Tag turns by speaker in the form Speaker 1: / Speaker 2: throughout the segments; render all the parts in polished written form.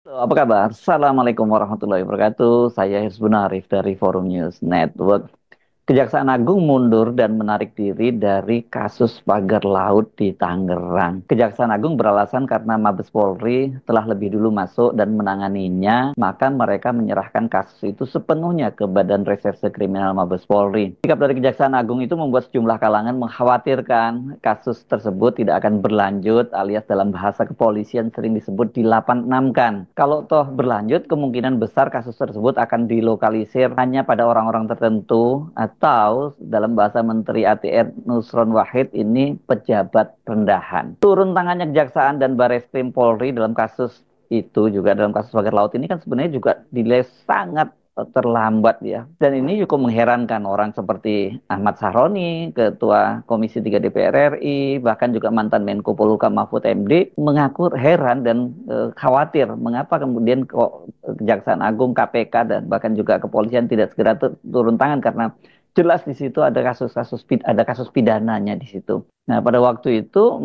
Speaker 1: Apa kabar? Assalamualaikum warahmatullahi wabarakatuh. Saya Hizbun Arif dari Forum News Network. Kejaksaan Agung mundur dan menarik diri dari kasus pagar laut di Tangerang. Kejaksaan Agung beralasan karena Mabes Polri telah lebih dulu masuk dan menanganinya, maka mereka menyerahkan kasus itu sepenuhnya ke Badan Reserse Kriminal Mabes Polri. Sikap dari Kejaksaan Agung itu membuat sejumlah kalangan mengkhawatirkan kasus tersebut tidak akan berlanjut, alias dalam bahasa kepolisian sering disebut dilapan-enamkan. Kalau toh berlanjut, kemungkinan besar kasus tersebut akan dilokalisir hanya pada orang-orang tertentu atau dalam bahasa Menteri ATR Nusron Wahid ini pejabat rendahan. Turun tangannya Kejaksaan dan Bareskrim Polri dalam kasus itu juga dalam kasus pagar laut ini kan sebenarnya juga dinilai sangat terlambat ya. Dan ini cukup mengherankan orang seperti Ahmad Sahroni, Ketua Komisi 3 DPR RI, bahkan juga mantan Menko Polhukam Mahfud MD mengaku heran dan khawatir mengapa kemudian kok Kejaksaan Agung, KPK dan bahkan juga kepolisian tidak segera turun tangan karena jelas di situ ada kasus pidananya di situ. Nah, pada waktu itu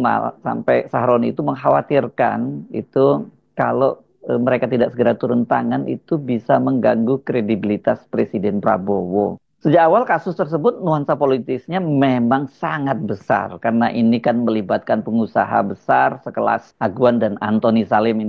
Speaker 1: sampai Sahroni itu mengkhawatirkan itu kalau mereka tidak segera turun tangan itu bisa mengganggu kredibilitas Presiden Prabowo. Sejak awal kasus tersebut nuansa politisnya memang sangat besar karena ini kan melibatkan pengusaha besar sekelas Agwan dan Antoni Salim.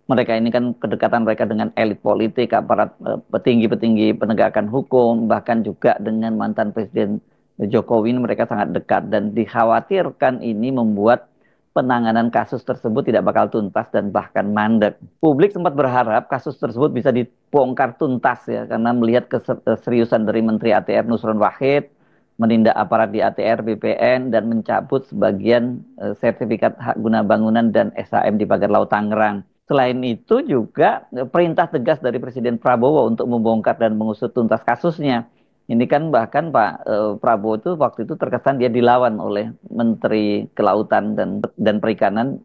Speaker 1: Mereka ini kan kedekatan mereka dengan elit politik, aparat petinggi-petinggi penegakan hukum, bahkan juga dengan mantan Presiden Jokowi ini mereka sangat dekat dan dikhawatirkan ini membuat penanganan kasus tersebut tidak bakal tuntas dan bahkan mandek. Publik sempat berharap kasus tersebut bisa dibongkar tuntas ya karena melihat keseriusan dari Menteri ATR Nusron Wahid menindak aparat di ATR BPN dan mencabut sebagian sertifikat hak guna bangunan dan SHM di Pagar Laut Tangerang. Selain itu juga perintah tegas dari Presiden Prabowo untuk membongkar dan mengusut tuntas kasusnya. Ini kan bahkan Pak Prabowo itu waktu itu terkesan dia dilawan oleh Menteri Kelautan dan Perikanan.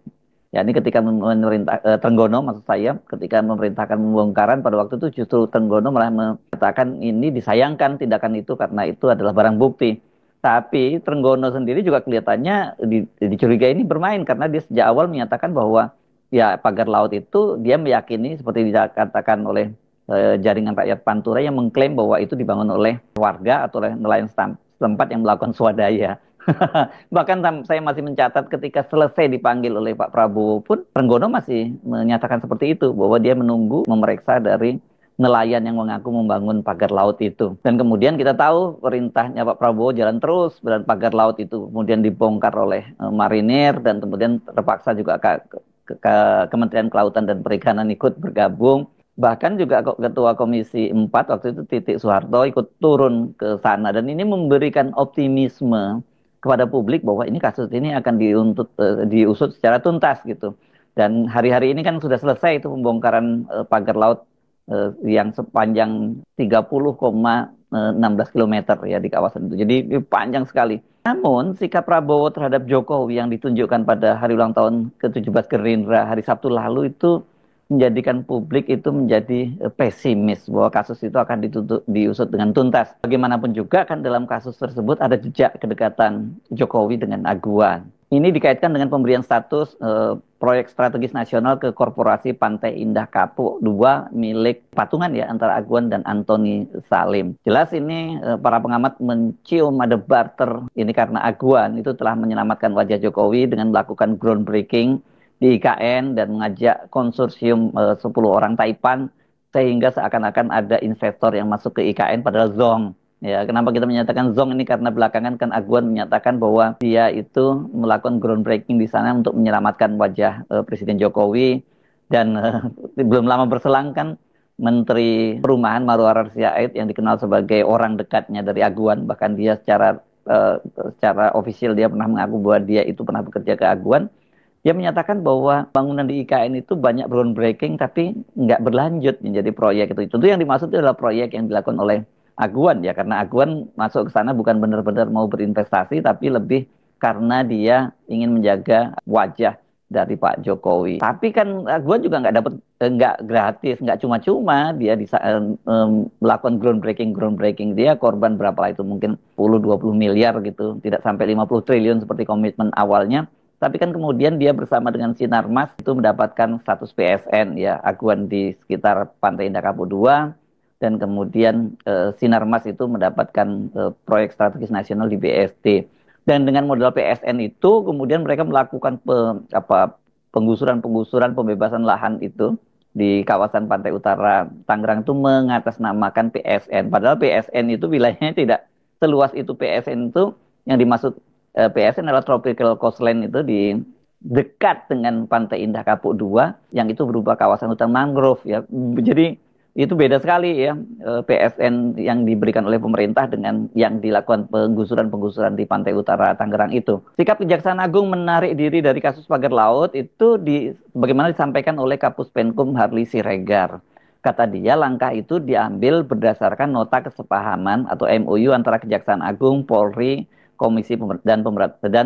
Speaker 1: Ya ini ketika memerintah Trenggono maksud saya ketika memerintahkan pembongkaran pada waktu itu justru Trenggono malah mengatakan ini disayangkan tindakan itu karena itu adalah barang bukti. Tapi Trenggono sendiri juga kelihatannya dicurigai ini bermain karena dia sejak awal menyatakan bahwa ya pagar laut itu dia meyakini seperti dikatakan oleh jaringan rakyat Pantura yang mengklaim bahwa itu dibangun oleh warga atau oleh nelayan setempat yang melakukan swadaya. Bahkan saya masih mencatat ketika selesai dipanggil oleh Pak Prabowo pun Trenggono masih menyatakan seperti itu bahwa dia menunggu memeriksa dari nelayan yang mengaku membangun pagar laut itu. Dan kemudian kita tahu perintahnya Pak Prabowo jalan terus dan pagar laut itu kemudian dibongkar oleh marinir dan kemudian terpaksa juga ke Kementerian Kelautan dan Perikanan ikut bergabung. Bahkan juga Ketua Komisi 4 waktu itu Titik Soeharto ikut turun ke sana. Dan ini memberikan optimisme kepada publik bahwa ini kasus ini akan diusut secara tuntas gitu. Dan hari-hari ini kan sudah selesai itu pembongkaran pagar laut yang sepanjang 30,16 km ya di kawasan itu. Jadi panjang sekali. Namun sikap Prabowo terhadap Jokowi yang ditunjukkan pada hari ulang tahun ke-17 Gerindra hari Sabtu lalu itu menjadikan publik itu menjadi pesimis bahwa kasus itu akan diusut dengan tuntas. Bagaimanapun juga kan dalam kasus tersebut ada jejak kedekatan Jokowi dengan Aguan. Ini dikaitkan dengan pemberian status proyek strategis nasional ke Korporasi Pantai Indah Kapuk 2 milik patungan ya antara Aguan dan Antoni Salim. Jelas ini para pengamat mencium ada barter ini karena Aguan itu telah menyelamatkan wajah Jokowi dengan melakukan groundbreaking di IKN dan mengajak konsorsium 10 orang Taipan sehingga seakan-akan ada investor yang masuk ke IKN padahal zong. Ya, kenapa kita menyatakan zong ini karena belakangan kan Aguan menyatakan bahwa dia itu melakukan groundbreaking di sana untuk menyelamatkan wajah Presiden Jokowi dan belum lama berselang kan Menteri Perumahan Marwarar Siait yang dikenal sebagai orang dekatnya dari Aguan bahkan dia secara ofisial dia pernah mengaku bahwa dia itu pernah bekerja ke Aguan. Dia menyatakan bahwa bangunan di IKN itu banyak groundbreaking tapi nggak berlanjut menjadi proyek itu. Tentu yang dimaksud adalah proyek yang dilakukan oleh Aguan ya karena Aguan masuk ke sana bukan benar-benar mau berinvestasi tapi lebih karena dia ingin menjaga wajah dari Pak Jokowi. Tapi kan Aguan juga nggak gratis, nggak cuma-cuma dia melakukan groundbreaking dia korban berapa lah itu mungkin 10-20 miliar gitu, tidak sampai 50 triliun seperti komitmen awalnya. Tapi kan kemudian dia bersama dengan Sinarmas itu mendapatkan status PSN ya, aguan di sekitar Pantai Indah Kapuk 2, dan kemudian Sinarmas itu mendapatkan proyek strategis nasional di BSD. Dan dengan modal PSN itu kemudian mereka melakukan penggusuran-penggusuran pembebasan lahan itu di kawasan Pantai Utara Tangerang itu mengatasnamakan PSN. Padahal PSN itu wilayahnya tidak seluas itu. PSN itu yang dimaksud PSN adalah Tropical Coastline itu di dekat dengan Pantai Indah Kapuk 2 yang itu berupa kawasan hutan mangrove ya. Jadi itu beda sekali ya, PSN yang diberikan oleh pemerintah dengan yang dilakukan penggusuran-penggusuran di Pantai Utara Tangerang itu. Sikap Kejaksaan Agung menarik diri dari kasus pagar laut itu bagaimana disampaikan oleh Kapus Penkum Harli Siregar. Kata dia, langkah itu diambil berdasarkan nota kesepahaman atau MOU antara Kejaksaan Agung, Polri, dan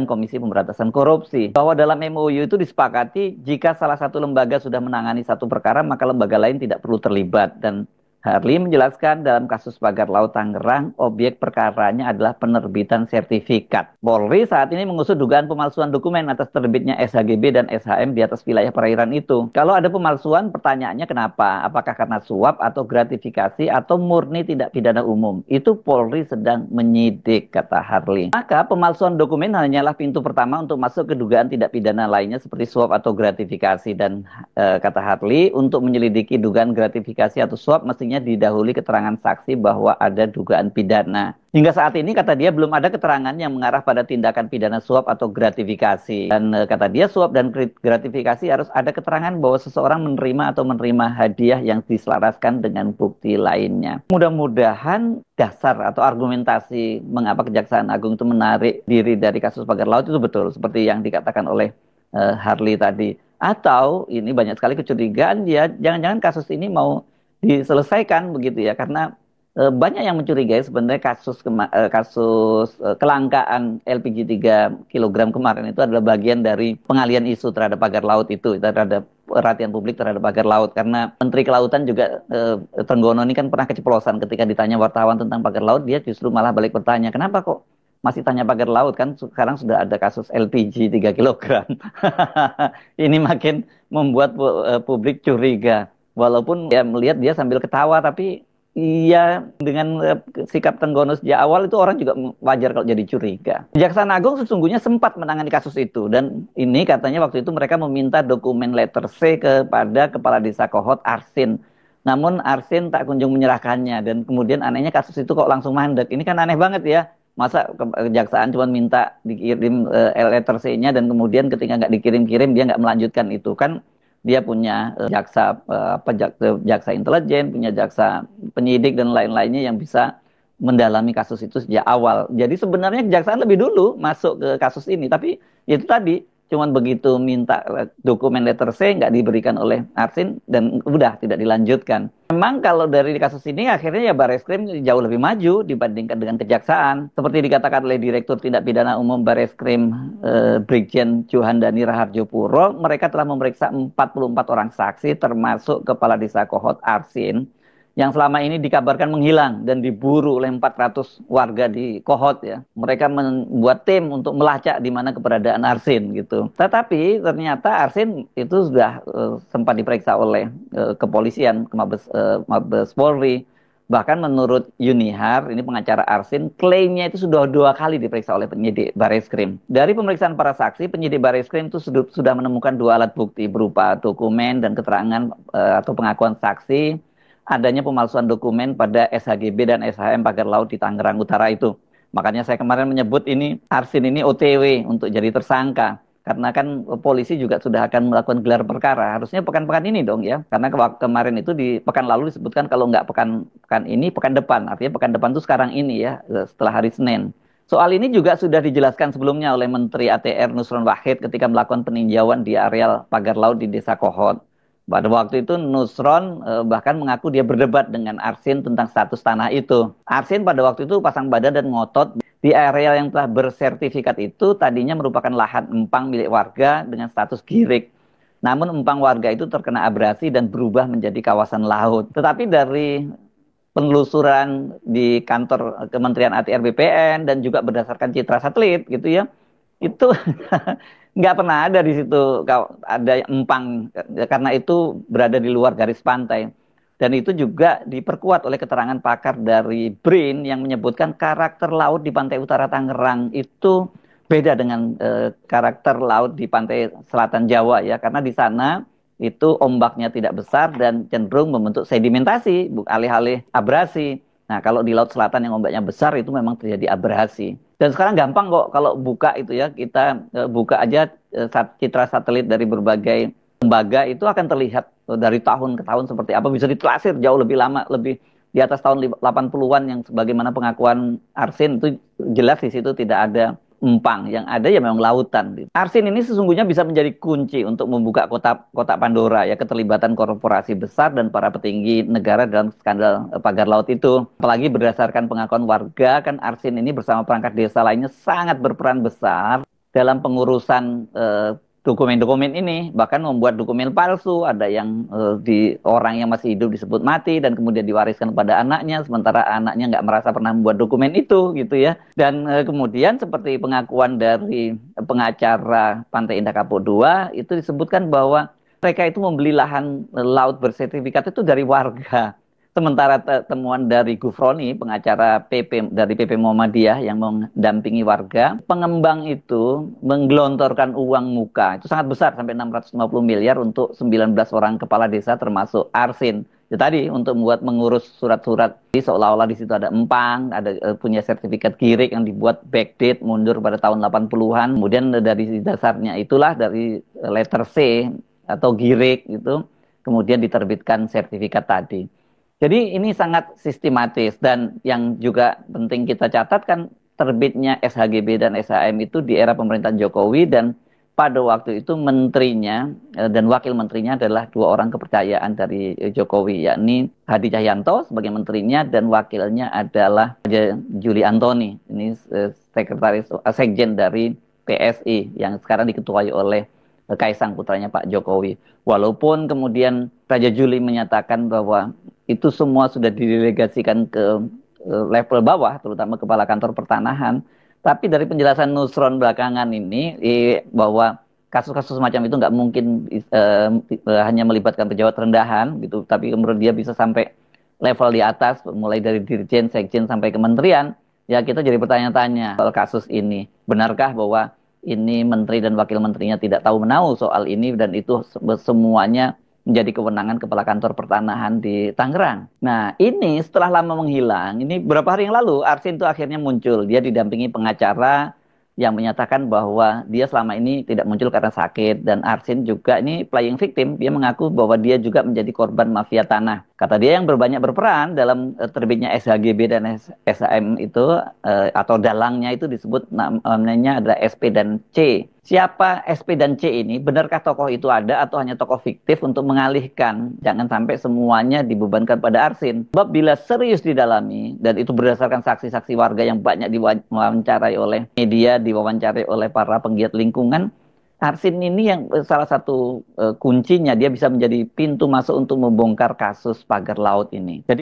Speaker 1: Komisi Pemberantasan Korupsi. Bahwa dalam MOU itu disepakati jika salah satu lembaga sudah menangani satu perkara, maka lembaga lain tidak perlu terlibat. Dan Harli menjelaskan dalam kasus pagar laut Tangerang, objek perkaranya adalah penerbitan sertifikat. Polri saat ini mengusut dugaan pemalsuan dokumen atas terbitnya SHGB dan SHM di atas wilayah perairan itu. Kalau ada pemalsuan, pertanyaannya kenapa? Apakah karena suap atau gratifikasi atau murni tidak pidana umum? Itu Polri sedang menyidik, kata Harli. Maka pemalsuan dokumen hanyalah pintu pertama untuk masuk ke dugaan tidak pidana lainnya seperti suap atau gratifikasi. Dan kata Harli, untuk menyelidiki dugaan gratifikasi atau suap mestinya didahului keterangan saksi bahwa ada dugaan pidana. Hingga saat ini kata dia belum ada keterangan yang mengarah pada tindakan pidana suap atau gratifikasi. Dan kata dia suap dan gratifikasi harus ada keterangan bahwa seseorang menerima atau menerima hadiah yang diselaraskan dengan bukti lainnya. Mudah-mudahan dasar atau argumentasi mengapa Kejaksaan Agung itu menarik diri dari kasus pagar laut itu betul seperti yang dikatakan oleh Harli tadi. Atau ini banyak sekali kecurigaan dia jangan-jangan kasus ini mau diselesaikan begitu ya, karena banyak yang mencurigai sebenarnya kasus kelangkaan LPG 3 kg kemarin itu adalah bagian dari pengalian isu terhadap pagar laut itu, terhadap perhatian publik terhadap pagar laut. Karena Menteri Kelautan juga Trenggono ini kan pernah keceplosan ketika ditanya wartawan tentang pagar laut, dia justru malah balik bertanya, kenapa kok masih tanya pagar laut, kan sekarang sudah ada kasus LPG 3 kg. Ini makin membuat publik curiga. Walaupun ya melihat dia sambil ketawa, tapi iya dengan sikap Trenggono sejak awal itu orang juga wajar kalau jadi curiga. Kejaksaan Agung sesungguhnya sempat menangani kasus itu, dan ini katanya waktu itu mereka meminta dokumen letter C kepada Kepala Desa Kohot Arsin. Namun Arsin tak kunjung menyerahkannya, dan kemudian anehnya kasus itu kok langsung mandek. Ini kan aneh banget ya. Masa kejaksaan cuma minta dikirim letter C-nya, dan kemudian ketika nggak dikirim-kirim dia nggak melanjutkan itu. Kan dia punya jaksa intelijen, punya jaksa penyidik dan lain-lainnya yang bisa mendalami kasus itu sejak awal. Jadi sebenarnya kejaksaan lebih dulu masuk ke kasus ini, tapi itu tadi cuman begitu minta dokumen letter C nggak diberikan oleh Arsin dan udah tidak dilanjutkan. Memang kalau dari kasus ini akhirnya ya Bareskrim jauh lebih maju dibandingkan dengan kejaksaan. Seperti dikatakan oleh Direktur Tindak Pidana Umum Bareskrim Brigjen Johandani Raharjo Puro, mereka telah memeriksa 44 orang saksi termasuk Kepala Desa Kohot Arsin yang selama ini dikabarkan menghilang dan diburu oleh 400 warga di Kohot ya. Mereka membuat tim untuk melacak di mana keberadaan Arsin gitu. Tetapi ternyata Arsin itu sudah sempat diperiksa oleh kepolisian, Mabes Polri. Bahkan menurut Yunihar, ini pengacara Arsin, klaimnya itu sudah 2 kali diperiksa oleh penyidik Bareskrim. Dari pemeriksaan para saksi, penyidik Bareskrim itu sudah menemukan 2 alat bukti berupa dokumen dan keterangan atau pengakuan saksi adanya pemalsuan dokumen pada SHGB dan SHM pagar laut di Tangerang Utara itu. Makanya saya kemarin menyebut ini Arsin ini OTW untuk jadi tersangka. Karena kan polisi juga sudah akan melakukan gelar perkara. Harusnya pekan-pekan ini dong ya. Karena kemarin itu di pekan lalu disebutkan kalau nggak pekan ini, pekan depan. Artinya pekan depan itu sekarang ini ya, setelah hari Senin. Soal ini juga sudah dijelaskan sebelumnya oleh Menteri ATR Nusron Wahid ketika melakukan peninjauan di areal pagar laut di Desa Kohot. Pada waktu itu Nusron bahkan mengaku dia berdebat dengan Arsin tentang status tanah itu. Arsin pada waktu itu pasang badan dan ngotot di area yang telah bersertifikat itu tadinya merupakan lahan empang milik warga dengan status girik. Namun empang warga itu terkena abrasi dan berubah menjadi kawasan laut. Tetapi dari penelusuran di kantor Kementerian ATR BPN dan juga berdasarkan citra satelit gitu ya, itu nggak pernah ada di situ ada empang, karena itu berada di luar garis pantai. Dan itu juga diperkuat oleh keterangan pakar dari BRIN yang menyebutkan karakter laut di pantai utara Tangerang itu beda dengan karakter laut di pantai selatan Jawa ya, karena di sana itu ombaknya tidak besar dan cenderung membentuk sedimentasi, alih-alih abrasi. Nah, kalau di Laut Selatan yang ombaknya besar itu memang terjadi abrasi. Dan sekarang gampang kok kalau buka itu ya, kita buka aja citra satelit dari berbagai lembaga itu akan terlihat dari tahun ke tahun seperti apa, bisa ditelasir jauh lebih lama, lebih di atas tahun 80-an yang sebagaimana pengakuan Arsin itu jelas di situ tidak ada empang, yang ada ya memang lautan. Arsin ini sesungguhnya bisa menjadi kunci untuk membuka kotak Pandora ya, keterlibatan korporasi besar dan para petinggi negara dalam skandal pagar laut itu. Apalagi berdasarkan pengakuan warga kan Arsin ini bersama perangkat desa lainnya sangat berperan besar dalam pengurusan dokumen-dokumen ini, bahkan membuat dokumen palsu, ada yang di orang yang masih hidup disebut mati dan kemudian diwariskan kepada anaknya, sementara anaknya nggak merasa pernah membuat dokumen itu, gitu ya. Dan kemudian seperti pengakuan dari pengacara Pantai Indah Kapuk II, itu disebutkan bahwa mereka itu membeli lahan laut bersertifikat itu dari warga. Sementara temuan dari Gufroni, pengacara dari PP Muhammadiyah yang mendampingi warga, pengembang itu menggelontorkan uang muka. Itu sangat besar, sampai 650 miliar untuk 19 orang kepala desa termasuk Arsin. Itu tadi untuk mengurus surat-surat. Seolah-olah di situ ada empang, ada punya sertifikat girik yang dibuat backdate mundur pada tahun 80-an. Kemudian dari dasarnya itulah dari letter C atau girik itu, kemudian diterbitkan sertifikat tadi. Jadi ini sangat sistematis dan yang juga penting kita catat kan terbitnya SHGB dan SHM itu di era pemerintahan Jokowi dan pada waktu itu menterinya dan wakil menterinya adalah dua orang kepercayaan dari Jokowi, yakni Hadi Cahyanto sebagai menterinya dan wakilnya adalah Juli Antoni, ini sekretaris sekjen dari PSI yang sekarang diketuai oleh Kaisang putranya Pak Jokowi. Walaupun kemudian Raja Juli menyatakan bahwa itu semua sudah didelegasikan ke level bawah, terutama kepala kantor pertanahan. Tapi dari penjelasan Nusron belakangan ini bahwa kasus-kasus semacam itu nggak mungkin hanya melibatkan pejabat rendahan, gitu. Tapi kemudian dia bisa sampai level di atas, mulai dari dirjen, sekjen sampai kementerian. Ya kita jadi bertanya-tanya soal kasus ini. Benarkah bahwa ini menteri dan wakil menterinya tidak tahu menahu soal ini dan itu semuanya menjadi kewenangan kepala kantor pertanahan di Tangerang. Nah, ini setelah lama menghilang, ini beberapa hari yang lalu Arsin itu akhirnya muncul. Dia didampingi pengacara yang menyatakan bahwa dia selama ini tidak muncul karena sakit dan Arsin juga ini playing victim. Dia mengaku bahwa dia juga menjadi korban mafia tanah. Kata dia yang berbanyak berperan dalam terbitnya SHGB dan SHM itu atau dalangnya itu disebut namanya adalah SP dan C. Siapa SP dan C ini? Benarkah tokoh itu ada atau hanya tokoh fiktif untuk mengalihkan? Jangan sampai semuanya dibebankan pada Arsin. Sebab bila serius didalami, dan itu berdasarkan saksi-saksi warga yang banyak diwawancarai oleh media, diwawancarai oleh para penggiat lingkungan, Arsin ini yang salah satu kuncinya, dia bisa menjadi pintu masuk untuk membongkar kasus pagar laut ini. Jadi